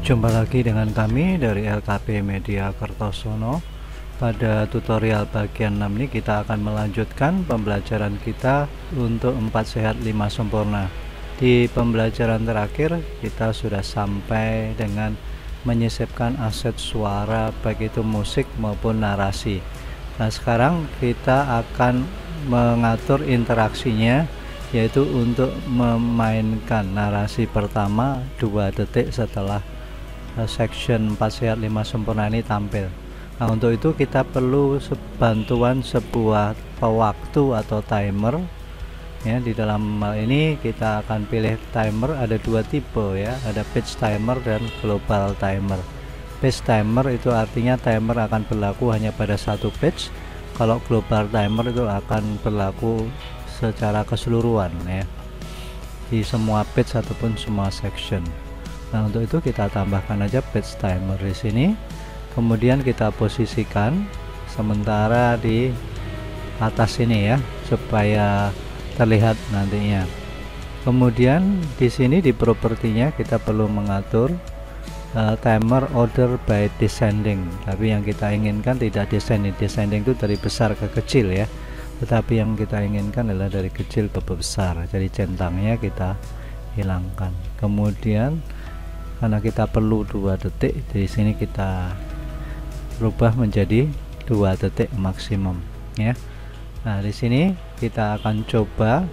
Jumpa lagi dengan kami dari LKP Media Kertosono. Pada tutorial bagian 6 ini kita akan melanjutkan pembelajaran kita untuk 4 sehat 5 sempurna. Di pembelajaran terakhir kita sudah sampai dengan menyisipkan aset suara baik itu musik maupun narasi. Nah, sekarang kita akan mengatur interaksinya, yaitu untuk memainkan narasi pertama 2 detik setelah section 4 sehat 5 sempurna ini tampil. Nah, untuk itu kita perlu bantuan sebuah pewaktu atau timer ya. Di dalam hal ini kita akan pilih timer, ada 2 tipe ya, ada page timer dan global timer. Page timer itu artinya timer akan berlaku hanya pada satu page, kalau global timer itu akan berlaku secara keseluruhan ya, di semua page ataupun semua section. Nah, untuk itu kita tambahkan aja page timer di sini, kemudian kita posisikan sementara di atas ini ya, supaya terlihat nantinya. Kemudian di sini di propertinya kita perlu mengatur timer order by descending, tapi yang kita inginkan tidak descending itu dari besar ke kecil ya, tetapi yang kita inginkan adalah dari kecil ke besar, jadi centangnya kita hilangkan. Kemudian karena kita perlu 2 detik, di sini kita rubah menjadi 2 detik maksimum ya. Nah, di sini kita akan coba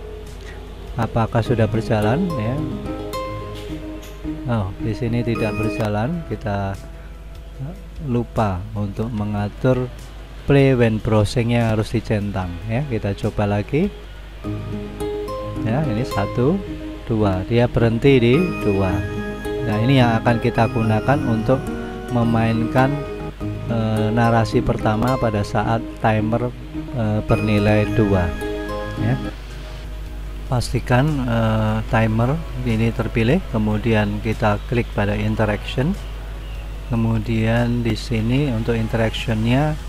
apakah sudah berjalan ya. Oh, di sini tidak berjalan, kita lupa untuk mengatur play when browsingnya harus dicentang ya. Kita coba lagi ya, ini 1 2, dia berhenti di 2. Nah, ini yang akan kita gunakan untuk memainkan narasi pertama pada saat timer bernilai 2 ya. Pastikan timer ini terpilih, kemudian kita klik pada interaction, kemudian di sini untuk interactionnya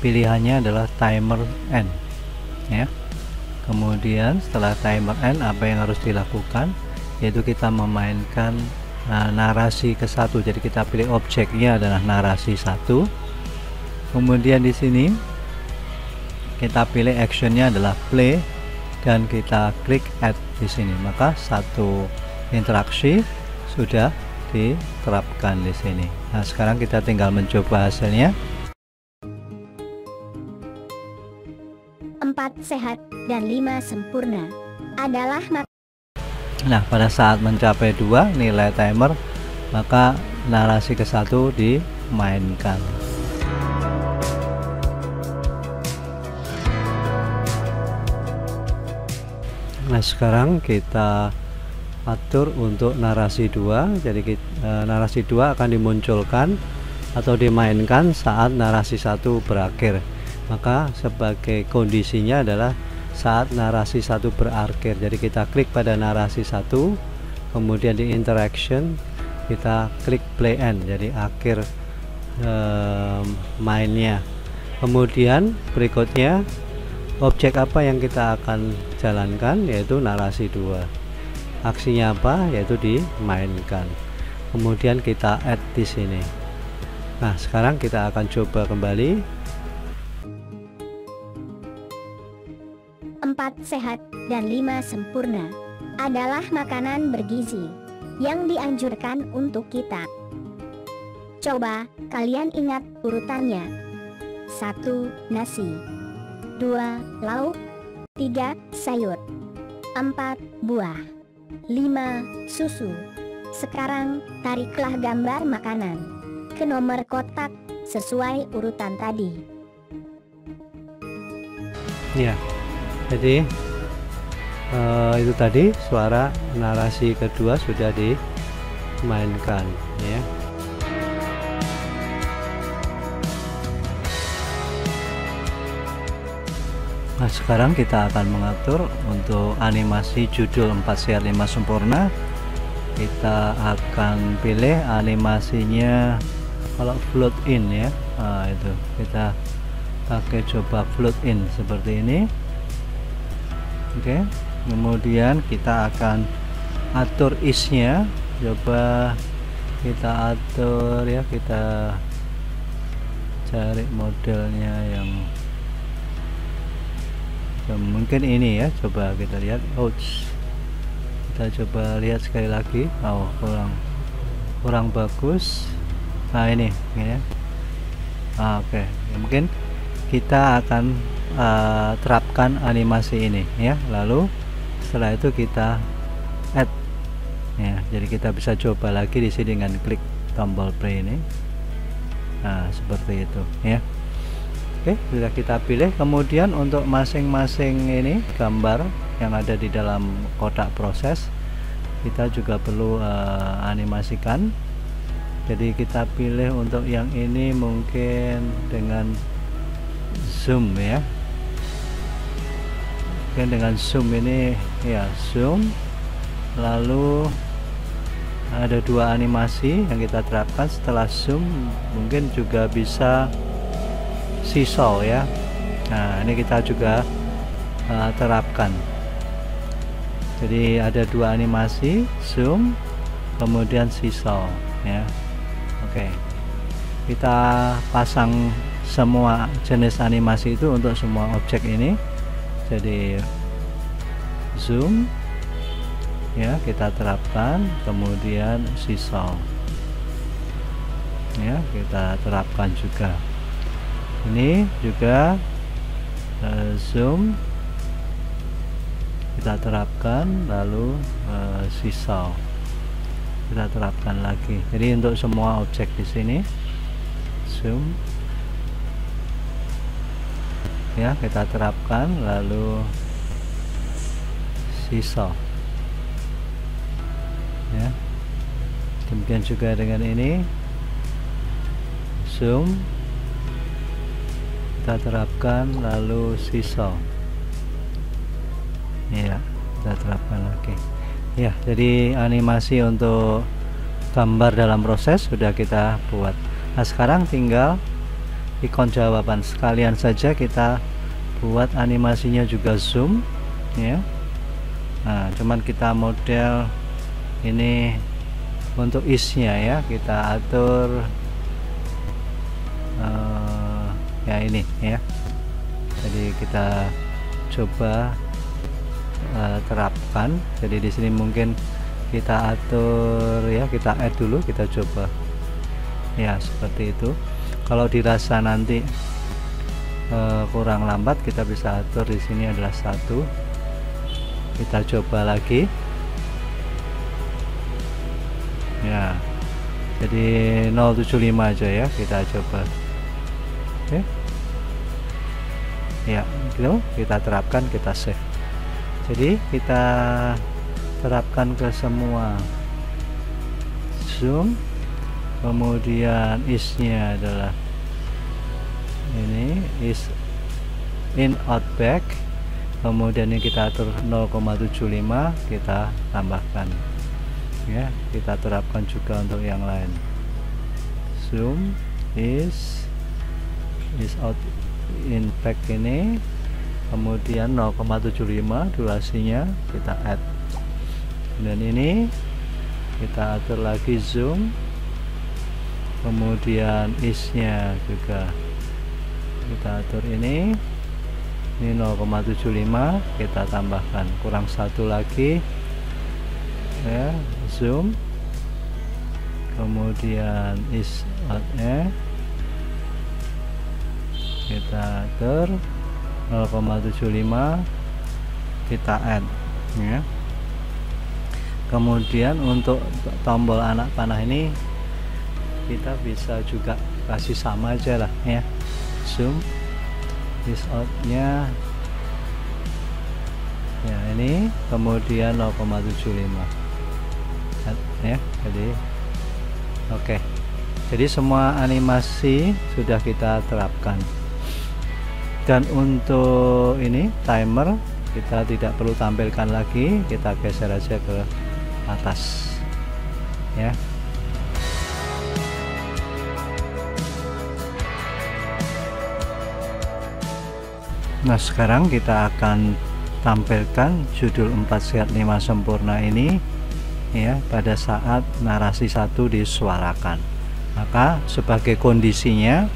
pilihannya adalah timer end ya. Kemudian setelah timer end, apa yang harus dilakukan yaitu kita memainkan narasi ke-1. Jadi kita pilih objeknya adalah narasi 1, kemudian di sini kita pilih actionnya adalah play dan kita klik add di sini, maka satu interaksi sudah diterapkan di sini. Nah, sekarang kita tinggal mencoba hasilnya. 4 sehat dan 5 sempurna adalah Nah, pada saat mencapai 2 nilai timer, maka narasi ke-1 dimainkan. Nah, sekarang kita atur untuk narasi 2. Jadi narasi 2 akan dimunculkan atau dimainkan saat narasi 1 berakhir. Maka sebagai kondisinya adalah saat narasi 1 berakhir. Jadi kita klik pada narasi 1, kemudian di interaction kita klik play end, jadi akhir mainnya. Kemudian berikutnya objek apa yang kita akan jalankan, yaitu narasi 2. Aksinya apa, yaitu dimainkan. Kemudian kita add di sini. Nah, sekarang kita akan coba kembali. 4 sehat dan 5 sempurna adalah makanan bergizi yang dianjurkan untuk kita. Coba kalian ingat urutannya. 1 nasi, 2 lauk, 3 sayur, 4 buah, 5 susu. Sekarang tariklah gambar makanan ke nomor kotak sesuai urutan tadi. Ya, jadi itu tadi suara narasi kedua sudah dimainkan ya. Nah, sekarang kita akan mengatur untuk animasi judul 4 sehat 5 sempurna. Kita akan pilih animasinya kalau float in ya. Nah, itu kita pakai coba float in seperti ini. Oke, kemudian kita akan atur ease-nya, coba kita atur ya, kita cari modelnya yang mungkin ini ya. Coba kita lihat. Kita coba lihat sekali lagi. Kurang bagus. Nah ini ya. Oke. Mungkin kita akan terapkan animasi ini ya, lalu setelah itu kita add ya. Jadi kita bisa coba lagi di sini dengan klik tombol play ini. Nah seperti itu ya. Oke, sudah kita pilih. Kemudian untuk masing-masing ini gambar yang ada di dalam kotak proses, kita juga perlu animasikan. Jadi kita pilih untuk yang ini mungkin dengan zoom ya. Mungkin dengan zoom ini ya, zoom. Lalu ada dua animasi yang kita terapkan setelah zoom, mungkin juga bisa seesaw ya. Nah ini kita juga terapkan. Jadi ada dua animasi, zoom kemudian seesaw ya. Oke, kita pasang semua jenis animasi itu untuk semua objek ini. Jadi zoom ya, kita terapkan, kemudian seesaw ya, kita terapkan juga. Ini juga zoom kita terapkan, lalu seesaw kita terapkan lagi. Jadi untuk semua objek di sini zoom ya, kita terapkan, lalu seesaw ya. Demikian juga dengan ini, zoom kita terapkan, lalu seesaw ya, kita terapkan lagi ya. Jadi animasi untuk gambar dalam proses sudah kita buat. Nah sekarang tinggal ikon jawaban, sekalian saja kita buat animasinya juga zoom ya. Nah cuman kita model ini untuk isnya ya, kita atur ya ini ya. Jadi kita coba terapkan. Jadi di sini mungkin kita atur ya, kita add dulu, kita coba ya seperti itu. Kalau dirasa nanti kurang lambat, kita bisa atur di sini adalah 1. Kita coba lagi ya, jadi 075 aja ya, kita coba. Oke ya, gitu kita terapkan, kita save. Jadi kita terapkan ke semua. Zoom, kemudian isnya adalah ini, is in out back, kemudian ini kita atur 0,75, kita tambahkan ya. Kita terapkan juga untuk yang lain. Zoom, is out in back ini, kemudian 0,75 durasinya, kita add. Dan ini kita atur lagi zoom, kemudian isnya juga kita atur ini 0,75, kita tambahkan kurang 1 lagi ya, zoom, kemudian is outnya kita atur 0,75, kita add ya. Kemudian untuk tombol anak panah ini kita bisa juga kasih sama aja lah ya, zoom, is outnya ya ini, kemudian 0,75 ya. Jadi oke, jadi semua animasi sudah kita terapkan. Dan untuk ini timer kita tidak perlu tampilkan lagi, kita geser aja ke atas ya. Nah sekarang kita akan tampilkan judul 4 sehat 5 sempurna ini ya pada saat narasi 1 disuarakan. Maka sebagai kondisinya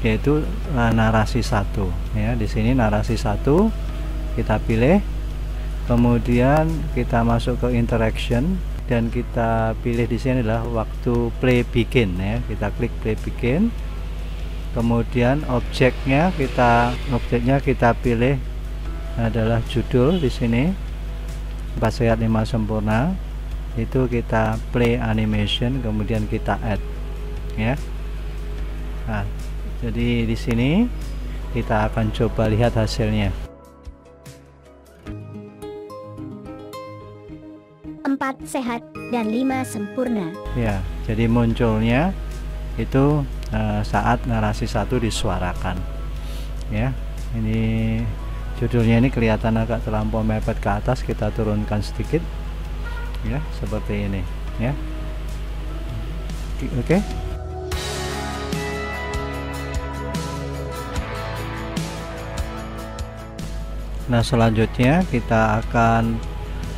yaitu narasi 1 ya. Di sini narasi 1 kita pilih, kemudian kita masuk ke interaction dan kita pilih di sini adalah waktu play begin ya. Kita klik play begin. Kemudian objeknya kita pilih adalah judul di sini 4 sehat 5 sempurna. Itu kita play animation, kemudian kita add ya. Nah, jadi di sini kita akan coba lihat hasilnya. 4 sehat dan 5 sempurna. Ya, jadi munculnya itu saat narasi 1 disuarakan. Ya, ini judulnya ini kelihatan agak terlampau mepet ke atas, kita turunkan sedikit. Ya, seperti ini. Ya, oke. Nah, selanjutnya kita akan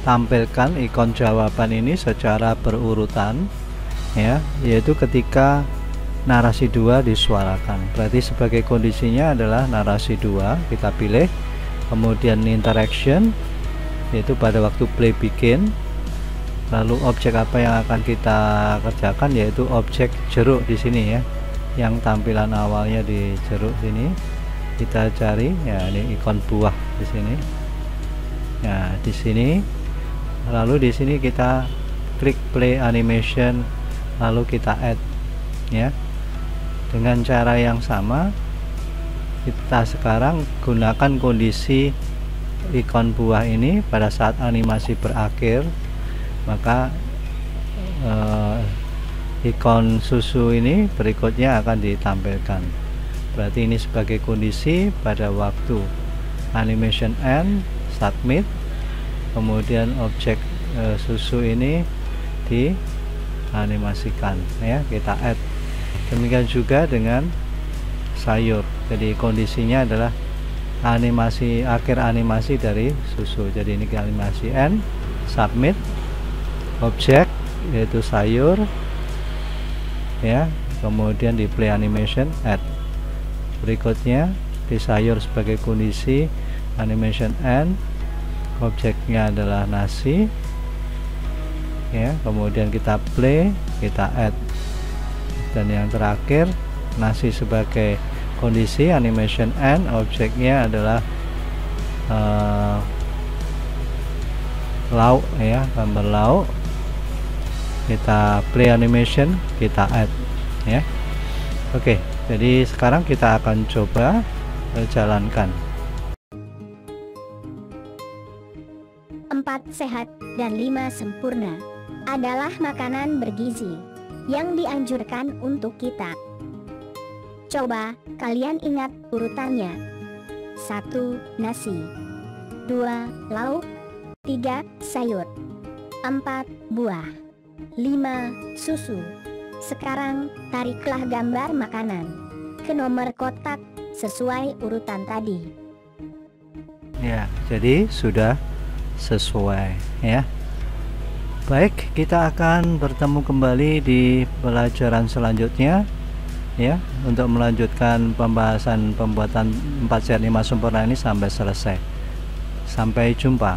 tampilkan ikon jawaban ini secara berurutan ya, yaitu ketika narasi 2 disuarakan. Berarti sebagai kondisinya adalah narasi 2 kita pilih, kemudian interaction yaitu pada waktu play begin. Lalu objek apa yang akan kita kerjakan, yaitu objek jeruk di sini ya, yang tampilan awalnya di jeruk sini. Kita cari ya, ini ikon buah di sini. Nah, di sini, lalu di sini kita klik play animation, lalu kita add ya. Dengan cara yang sama, kita sekarang gunakan kondisi ikon buah ini pada saat animasi berakhir, maka ikon susu ini berikutnya akan ditampilkan. Berarti ini sebagai kondisi pada waktu animation end, submit, kemudian objek susu ini dianimasikan ya, kita add. Demikian juga dengan sayur. Jadi kondisinya adalah animasi, akhir animasi dari susu. Jadi ini animasi end, submit, objek yaitu sayur ya, kemudian di play animation add. Berikutnya di sayur sebagai kondisi animation end, objeknya adalah nasi ya, kemudian kita play, kita add. Dan yang terakhir nasi sebagai kondisi animation end, objeknya adalah lauk ya, gambar lauk. Kita play animation, kita add ya. Oke, jadi sekarang kita akan coba jalankan. 4 sehat dan 5 sempurna adalah makanan bergizi yang dianjurkan untuk kita. Coba kalian ingat urutannya. 1. Nasi, 2. Lauk, 3. Sayur, 4. Buah, 5. Susu. Sekarang tariklah gambar makanan ke nomor kotak sesuai urutan tadi. Ya, jadi sudah sesuai ya. Baik, kita akan bertemu kembali di pelajaran selanjutnya ya, untuk melanjutkan pembahasan pembuatan 4 sehat 5 sempurna ini sampai selesai. Sampai jumpa.